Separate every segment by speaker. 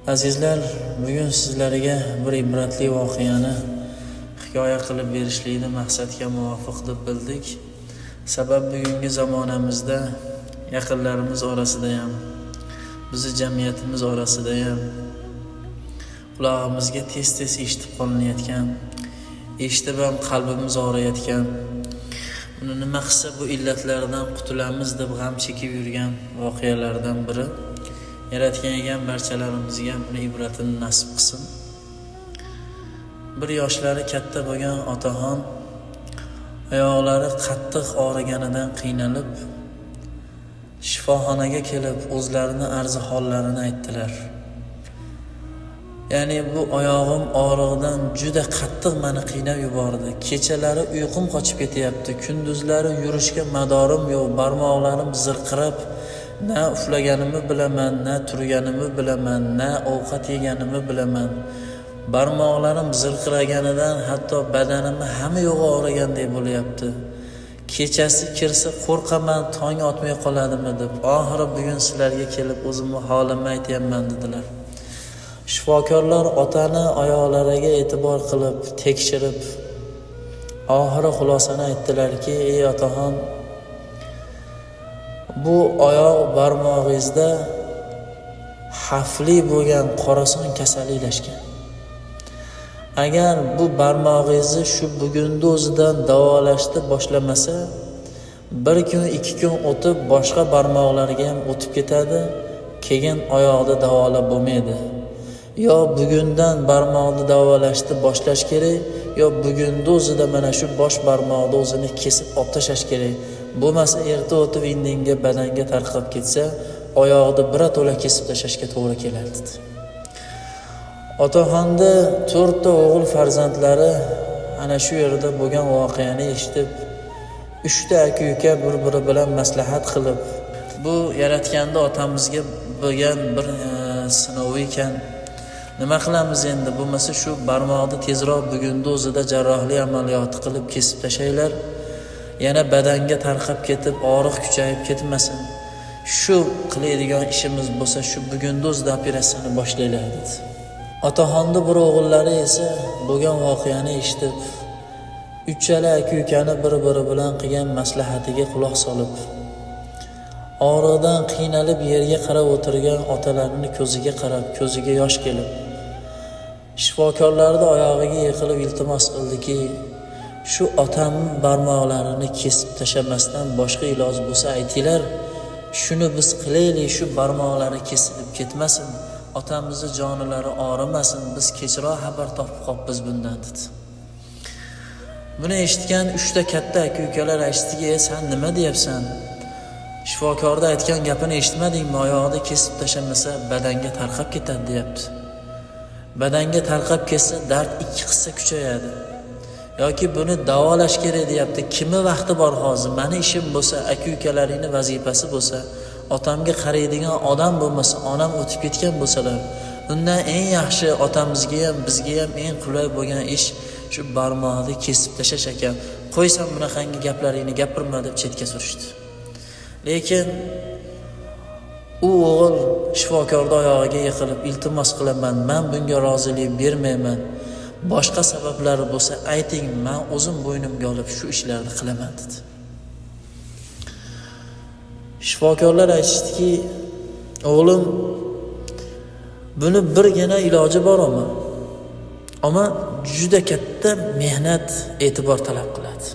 Speaker 1: Azizlar, bugun sizlarga bir ibratli voqeani hikoya qilib berishlikni maqsadga muvofiq deb bildik. Sabab bugungi zamonamizda yaqinlarimiz orasida ham, bizi jamiyatimiz orasida ham qulog'imizga tez-tez eshitib qolinayotgan, eshitib ham qalbimiz og'riyotgan, buni nima qilsa bu illatlardan qutulamiz deb g'am chekib yurgan voqealardan biri. Yaratgan ekan barchalarimizga buni ibratini nasib qilsin. Bir yoshlari katta bo'lgan otaxon oyoqlari qattiq og'riganidan qiynalib shifoxonaga kelib o'zlarini arzi hollarini aytdilar. Ya'ni bu oyog'im og'rig'idan juda qattiq meni qiynab yubordi. Kechalari uyqum qochib ketyapti. Kunduzlari yurishga madorim yo'q. Barmoqlarim zirqirab, na uxlaganimni bilaman, na turganimni bilaman, na ovqat yeganimni bilaman. Barmoqlarim zirqiraganidan hatto badanimni hamma yo'g'i og'rigandek bo'lyapti. Kechasi kirsa qo'rqaman, tong otmay qoladimi deb. Oxiri bugun sizlarga kelib o'zimni holimni aytayapman dedilar. Shifokorlar otani oyoqlariga e'tibor qilib, tekshirib, oxiri xulosani aytdilarki, ey otaxon, bu oyoq barmog'ingizda xavfli bo'lgan qorason kasali ilashgan. Agar bu barmog'ingizni shu bugunning o'zidan davolashni boshlamasa, bir kun, 2 kun o'tib boshqa barmoqlarga ham o'tib ketadi, keyin oyoqda davolab bo'lmaydi. Yo bugundan barmoqni davolashni boshlash kerak, yo bugunning o'zida mana shu bosh barmoqni o'zini kesib olib tashlash kerak. Bo'lmasa erta o'tib indinga badanga tarqab ketsa, oyoqni birato'la kesib tashlashga to'g'ri keladi. Otaxonni 4 ta o'g'il farzandlari ana shu yerda bo'lgan voqeani eshitib, 3 ta aka-uka bir-biri bilan maslahat qilib, bu yaratganda otamizga bo'lgan bir sinov ekan. Nima qilamiz endi? Bo'lmasa shu barmoqni tezroq bugunning o'zida jarrohlik amaliyoti qilib kesib tashlaylar. Yana badanga tarqab ketib, og'riq kuchayib ketmasin. Shu qiladigan ishimiz bo'lsa, shu bugunning o'zida operatsiyani boshlaylar dedi. Otaxonni bir o'g'illari esa bo'lgan voqeani eshitib, uchala aka-ukani bir-biri bilan qilgan maslahatiga quloq solib, og'riqdan qiynalib yerga qarab o'tirgan otalarini ko'ziga qarab, ko'ziga yosh kelib, shifokorlarning oyog'iga yiqilib iltimos qildiki, shu otamning barmoqlarini kesib tashlamasdan boshqa iloj bo'lsa aytinglar, shuni biz qilaylik, shu barmoqlari kesilib ketmasin, otamizni jonilari og'rimasin, biz kechroq xabar topib qolibmiz bundan dedi. Buni eshitgan 3 ta katta aka-ukalar aytishdiki, "Sen nima deyapsan? Shifokorda aytgan gapini eshitmadingmi? Oyog'ini kesib tashamasa badanga tarqab ketadi" deyapti. Badanga tarqab ketsa dard 2 hissa kuchayadi. Yoki buni davolash kerak deyapti. Kimi vaqti bor hozir? Meni ishim bo'lsa, aka-ukalaringning vazifasi bo'lsa, otamga qaraydigan odam bo'lmasa, onam o'tib ketgan bo'lsalar, undan eng yaxshi otamizga ham, bizga ham eng qulay bo'lgan ish shu barmoqni kesib tashlash ekan. Qo'ysan bunaqangi gaplaringni gapirma deb chetga surishdi. Lekin u o'g'il shifokorning oyog'iga yiqilib, iltimos qilaman, men bunga rozilik bermayman. Boshqa sabablari bo'lsa ayting, men o'zim bo'ynimga olib shu ishlarni qilaman dedi. Shifokorlar aytishdiki, o'g'lim, buni birgina iloji bor ammo juda katta mehnat, e'tibor talab qiladi.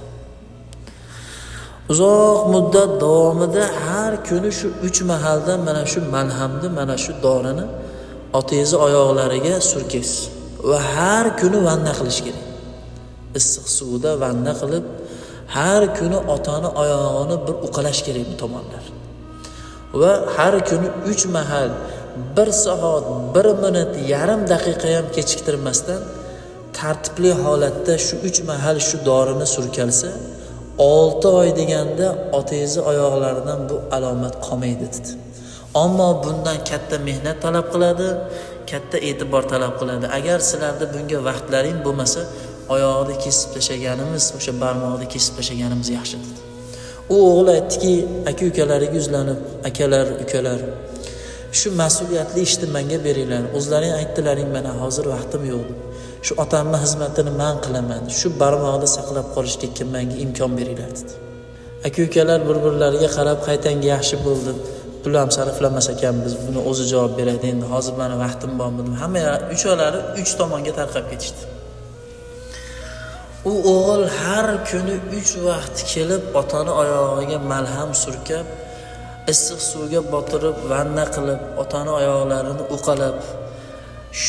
Speaker 1: Uzoq muddat davomida har kuni shu 3 mahalda mana shu malhamni, mana shu dorini otangiz oyoqlariga surkaysiz va har kuni vanna qilish kerak. Issiq suvda vanna qilib, har kuni otani oyog'ini bir uqalash kerak bu tomonlar. Va har kuni 3 mahal 1 soat, 1 minut, yarim daqiqa ham kechiktirmasdan tartibli holatda shu 3 mahal shu dorini surkalsa, 6 oy deganda otangiz oyoqlaridan bu alomat qolmaydi dedi. Ammo bundan katta mehnat talab qiladi, katta e'tibor talab qiladi. Agar sizlarda bunga vaqtlaring bo'lmasa, oyog'ini kesib tashlaganimiz, o'sha barmoqni kesib tashlaganimiz yaxshi dedi. U o'g'il aytdiki, aka-ukalariga yuzlanib, akalar, ukalar, Shu mas'uliyatli ishni menga beringlar. O'zlaring aytdilaring, mana hozir vaqtim yo'q. Shu otamning xizmatini men qilaman. Shu barmoqda saqlab qolishlikka menga imkon beringlar dedi. Aka-ukalar bir-birlariga qarab qaytanga yaxshi bo'ldi. Pul ham sarflamas ekanmiz. Buni o'zi javob beradi. Endi hozir meni vaqtim bormi? Hamma uchalari 3 tomonga tarqab ketishdi. U o'g'il har kuni 3 vaqt kelib otani oyog'iga malham surkab, issiq suvga botirib, vanna qilib, otani oyoqlarini uqalab,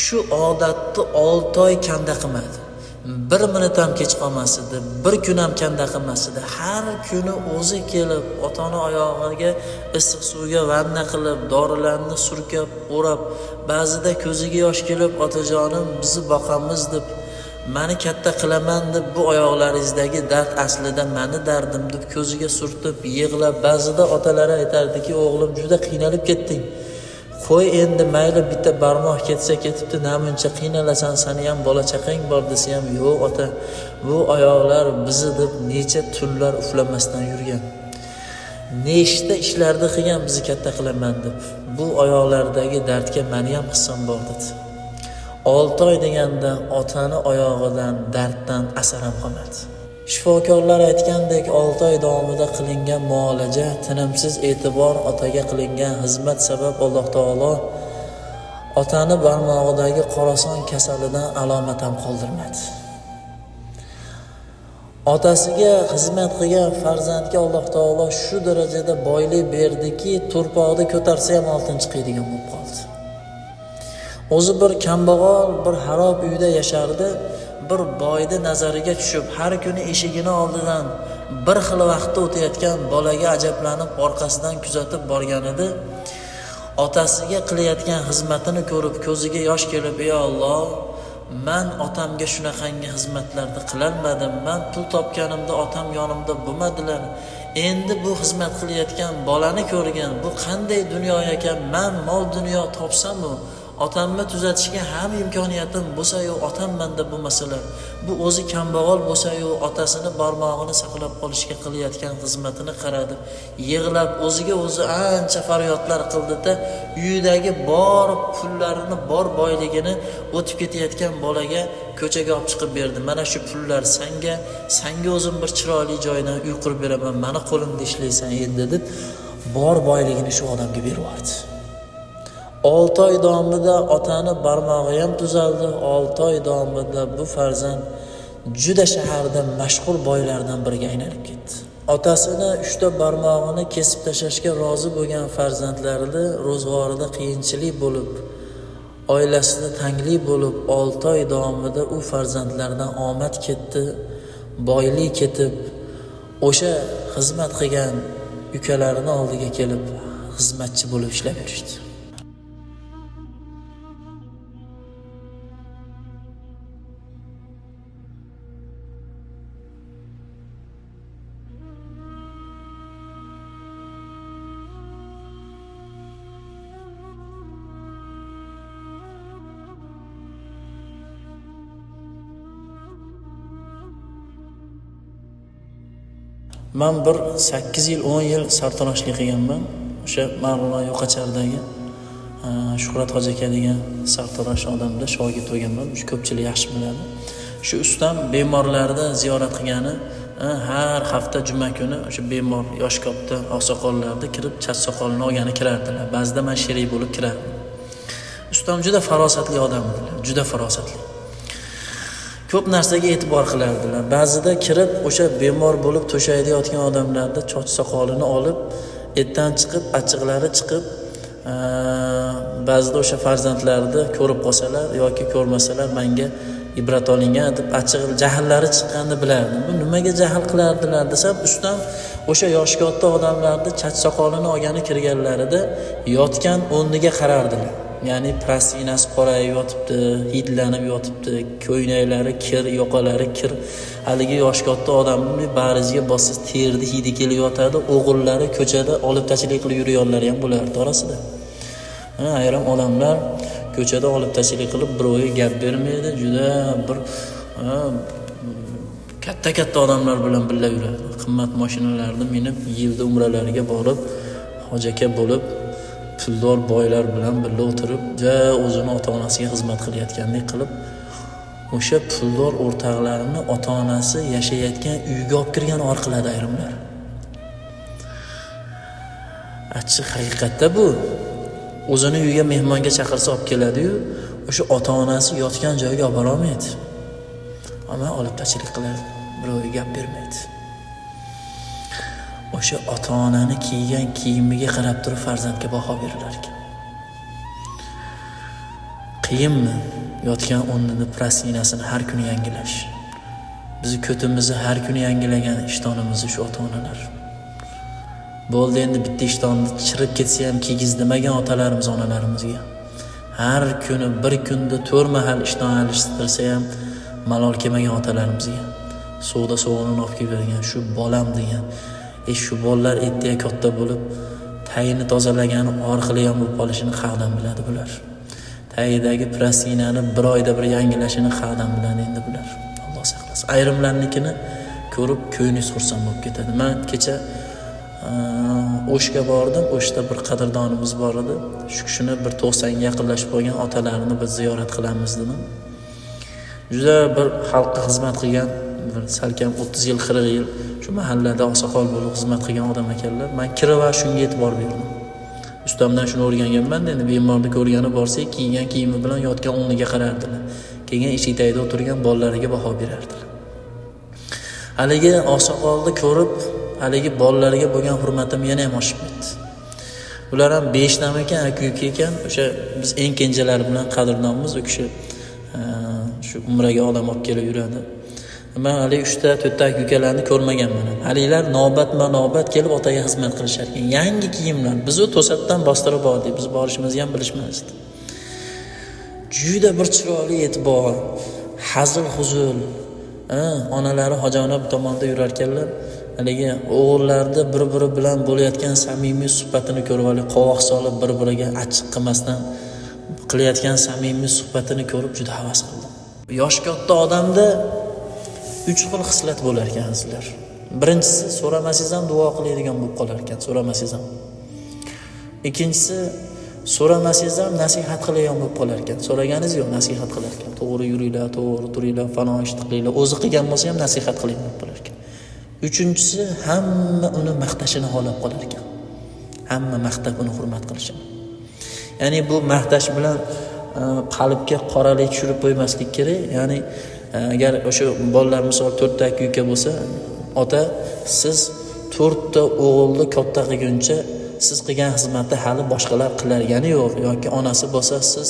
Speaker 1: shu odatni 6 oy kanda qilmadi. 1 minut ham kech qolmas edi, 1 kun ham kanda qilmas edi. Har kuni o'zi kelib, otani oyog'iga issiq suvga vanna qilib, dorilarni surkab, o'rab, ba'zida ko'ziga yosh kelib, otajonim bizni boqamiz deb, meni katta qilaman deb, bu oyoqlaringizdagi dard aslida meni dardim deb ko'ziga surtib, yig'lab, ba'zida otalari aytardiki, o'g'lim juda qiynalib ketding. Qo'y endi mayli bitta barmoq ketsa ketibdi, namuncha qiynalasan, seni ham bola chaqang bor desa ham, yo'q ota, bu oyoqlar bizni deb necha tunlar uxlamasdan yurgan. Nechta ishlarni qilgan bizni katta qilaman deb. Bu oyoqlardagi dardga meni ham hissam bor dedi. 6 oy deganda otani oyog'idan, darddan asar ham qolmadi. Shifokorlar aytgandek 6 oy davomida qilingan muolaja, tinimsiz e'tibor, otaga qilingan xizmat sabab Alloh taolo otani barmog'idagi qorason kasalidan alomat ham qoldirmadi. Otasiga xizmat qilgan farzandga Alloh taolo shu darajada boylik berdiki, to'rpoqni ko'tarsa ham oltin chiqadigan bo'lib qoldi. O'zi bir kambag'al, bir harob uyda yashardi. Bir boyni nazariga tushib, har kuni eshigini oldidan bir xil vaqtda o'tayotgan bolaga ajablanib orqasidan kuzatib borgan edi. Otasiga qilayotgan xizmatini ko'rib, ko'ziga yosh kelib, "Ey Alloh, men otamga shunaqangi xizmatlarni qilolmadim. Men pul topganimda otam yonimda bo'lmadilar. Endi bu xizmat qilayotgan bolani ko'rgan, bu qanday dunyo ekan? Men mol dunyo topsam-u, otamni tuzatishga ham imkoniyatim bo'lsa-yu, otam menda bo'lmasalar, bu o'zi kambag'al bo'lsa-yu, otasini barmog'ini saqlab qolishga qilayotgan xizmatini qaradi, yig'lab, o'ziga o'zi ancha faryodlar qildi-da, uyidagi bor pullarini, bor boyligini o'tib ketayotgan bolaga ko'chaga olib chiqib berdi. Mana shu pullar senga o'zim bir chiroyli joydan uy qurib beraman, meni qo'limda ishlaysan endi deb, bor boyligini shu odamga berib yubordi. 6 oy davomida otani barmog'i ham tuzaldi. 6 oy davomida bu farzand juda shaharda mashhur boylardan biriga aylanib ketdi. Otasini 3 ta barmog'ini kesib tashlashga rozi bo'lgan farzandlarida ro'zg'orida qiyinchilik bo'lib, oilasida tanglik bo'lib, 6 oy davomida u farzandlardan omad ketdi, boylik ketib, o'sha xizmat qilgan ukalarini oldiga kelib xizmatchi bo'lib ishlab yurishdi. Men bir 8 yil, 10 yil sartaroshlik qilganman. O'sha Marg'ilon Yo'qachardagi Shuhrat Hoji aka degan sartarosh odamda shogird bo'lganman. Shu ko'pchilik yaxshi biladi. Shu ustam bemorlarni ziyorat qilgani, har hafta juma kuni o'sha bemor yosh katta oqsoqollarni kirib, chach soqolini olgani kirardilar. Ba'zida men sherik bo'lib kirardim. Ustam juda farosatli odam edilar, juda farosatli. Ko'p narsaga e'tibor qilardilar. Ba'zida kirib, o'sha bemor bo'lib to'shayda yotgan odamlarni choch soqolini olib, etdan chiqib, achchiqlari chiqib, ba'zida o'sha farzandlarni ko'rib qolsalar yoki ko'rmasalar menga ibrat olingan deb achchiq jahllari chiqqanini bilardim. Bu nimaga jahl qilardilar desam, ustam o'sha yosh katta odamlarni chach soqolini olgani kirganlarida yotgan o'rniga qarardilar. Ya'ni plastikinasi qorayib yotibdi, hidlanib yotibdi, ko'ynaklari kir, yoqalari kir. Haligi yosh katta odamning bariziga bossa terdi hidi kelib yotadi, o'g'illari ko'chada olib tashlik qilib yurganlari ham bo'lardi orasida. Ayrim odamlar ko'chada olib tashlik qilib birovga gap bermaydi, juda bir katta odamlar bilan birga yuradi. Qimmat mashinalarni minib, yilda umralarga borib, hoji aka bo'lib, puldor boylar bilan birga o'tirib, o'zini ota-onasiga xizmat qilayotgandek qilib, o'sha puldor o'rtoqlarini ota-onasi yashayotgan uyga olib kirgan orqiladi ayrimlar. Achchiq haqiqatda bu o'zini uyiga mehmonga chaqirsa olib keladi-yu, o'sha ota-onasi yotgan joyga olib bora olmaydi. Ammo olib tashlik qiladi, birovga gap bermaydi. O'sha ota-onani kiygan kiyimiga qarab turib farzandga baho berilar ekan. Qiyinmi yotgan o'rnini plastinasini har kuni yangilash? Bizi ko'timizni har kuni yangilagan ishtonimizni shu ota-onalar. Bo'ldi endi bitta ishtonni chirib ketsa ham kiygizdimagan otalarimiz, onalarimizga. Har kuni bir kunda 4 mahal ishton alishtirsa ham malol kelmagan otalarimizga. Suvda sovunini olib kelib bergan shu bolam degan. Shu bolalar ertaga katta bo'lib, tayini tozalagani orqali ham bo'lib qolishini xalqdan biladi bular. Tayidagi plastinani bir oyda bir yangilashini xalqdan biladi endi bular. Alloh saqlasin. Ayrimlarnikini ko'rib ko'nglingiz xursand bo'lib ketadi. Men kecha O'shga bordim. O'shda bir qadrdonimiz bor edi. Shu kishini bir 90 ga yaqinlashib qolgan otalarini biz ziyorat qilamiz dedim. Juda bir xalqqa xizmat qilgan, bir salkam 30 yil, 40 yil shu mahallada oqsoqol bo'lib xizmat qilgan odam ekanlar. Men kirib va shunga e'tibor berdim. Ustamdan shuni o'rganganman. Endi bemorni ko'rgani borsak, kiygan kiyimi bilan yotgan o'rniga qarardilar. Keyin eshik tagida o'tirgan bolalariga baho berardilar. Haligi oqsoqolni ko'rib, haligi bolalariga bo'lgan hurmatim yana ham oshib ketdi. Ular ham 5 dan ekan, aka-uka ekan. O'sha biz eng kenjalar bilan qadrdonmiz. O kishi shu umraga odam olib kelib yuradi. Men hali 3 ta 4 ta aka-ukalarni ko'rmaganman. Halilar navbat kelib otaga xizmat qilishar ekan. Yangi kiyimlar. Biz u to'satdan bostirib oldik. Biz borishimizni ham bilishmasdi. Juda bir chiroyli e'tibor, hazil huzul. Onalari hojonab tomonda yurar ekanlar. Haligi o'g'illarda bir-biri bilan bo'layotgan samimiy suhbatini ko'rib, hali qovoq solib bir-biriga achchiq qilmasdan qilayotgan samimiy suhbatini ko'rib juda havas qildim. Yosh katta odamda 3 xil xislat bo'lar ekan sizlar. Birinchisi, so'ramasangiz ham duo qiladigan bo'lib qolar ekan, so'ramasangiz ham. Ikkinchisi, so'ramasangiz ham nasihat qiladigan bo'lib qolar ekan. So'raganingiz yo'q, nasihat qilar ekan. To'g'ri yuringlar, to'g'ri turinglar, falon ishni qilinglar. O'zi qilgan bo'lsa ham nasihat qiling deb qolar ekan. Uchinchisi, hamma uni maqtashini xohlab qolar ekan. Hamma maqtab uni hurmat qilishini. Ya'ni bu maqtash bilan qalbga qoralik tushirib qo'ymaslik kerak. Ya'ni agar o'sha bolalar misol 4 ta aka-uka bo'lsa, ota siz 4 ta o'g'ilni katta qilguncha siz qilgan xizmatni hali boshqalar qilargani yo'q. Yoki onasi bo'lsa, siz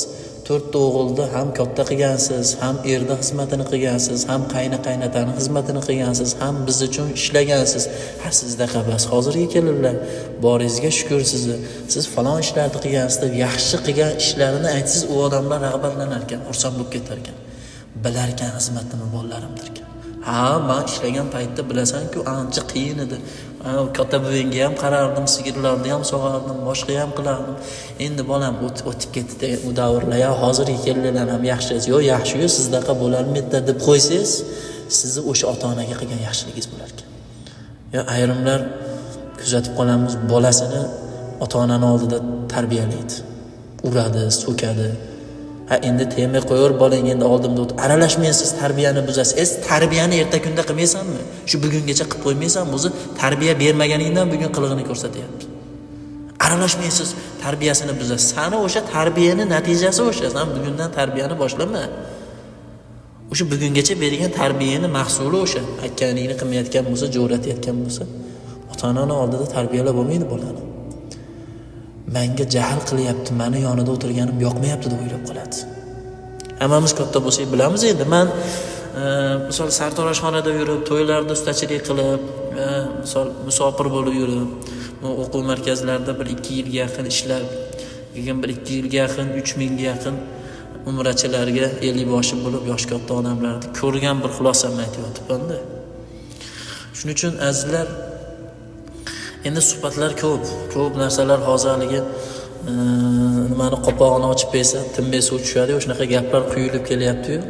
Speaker 1: 4 ta o'g'ilni ham katta qilgansiz, ham erda xizmatini qilgansiz, ham qaynotani xizmatini qilgansiz, ham biz uchun ishlagansiz. Ha, sizda qabas. Hozirga kelinglar. Boringizga shukr sizni. Siz falon ishlarni qilgansiz deb yaxshi qilgan ishlarini aytsiz, u odamlar rag'batlanar ekan, xursand bo'lib ketar ekan. Bilar ekan xizmatni bolalarimdir ekan. Ha, men ishlagan paytda bilasan-ku, ancha qiyin edi. Katta buvenga ham qarardim, sigirlarni ham sog'ardim, boshqa ham qilardim. Endi bolam o'tib ketdi u davrlar. Ya hozirgi kelganlar ham yaxshi. Yo'q, yaxshi-yu, sizdaqa bo'larmidi deb qo'ysangiz, sizni o'sha ota-onaga qilgan yaxshiligingiz bo'lar ekan. Ya ayrimlar kuzatib qolamiz, bolasini ota-onaning oldida tarbiyalaydi. Uradi, so'kadi. Ha, endi temir qo'yar bolang, endi oldimda o'tib aralashmaysiz, tarbiyani buzasiz. Tarbiyani erta kunda qilmaysanmi? Shu bugungacha qilib qo'ymaysanmi? O'zi tarbiya bermaganingdan bugun qilig'ini ko'rsatyapti. Aralashmaysiz, tarbiyasini buzasiz. Sani o'sha tarbiyani natijasi o'sha. Sen bugundan tarbiyani boshlama. O'sha bugungacha bergan tarbiyani mahsuli o'sha. Aytganingni qilmayotgan bo'lsa, jo'ratayotgan bo'lsa, ota-onaning oldida tarbiyalab bo'lmaydi bolani. Menga jahl qilyapti, meni yonida o'tirganim yoqmayapti deb o'ylab qoladi. Hammamiz katta bo'lsak bilamiz endi. Men misol sartaroshxonada yurib, to'ylarda ustachilik qilib, misol musofir bo'lib yurib, o'quv markazlarida bir 2 yilga yaqin ishlab, keyin bir 2 yilga yaqin 3000 ga yaqin umrachilarga 50 boshi bo'lib yosh katta odamlarni ko'rgan bir xulosamni aytayotibman-da. Shuning uchun azizlar, endi suhbatlar ko'p narsalar hozirligi nimani qopog'ini ochib qo'ysa, tinmay suv tushadi, o'shanaqa gaplar quyilib kelyapti-yu.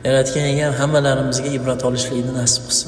Speaker 1: Yaratgan ekan hammalarimizga ibrat olishlikni nasib qilsin.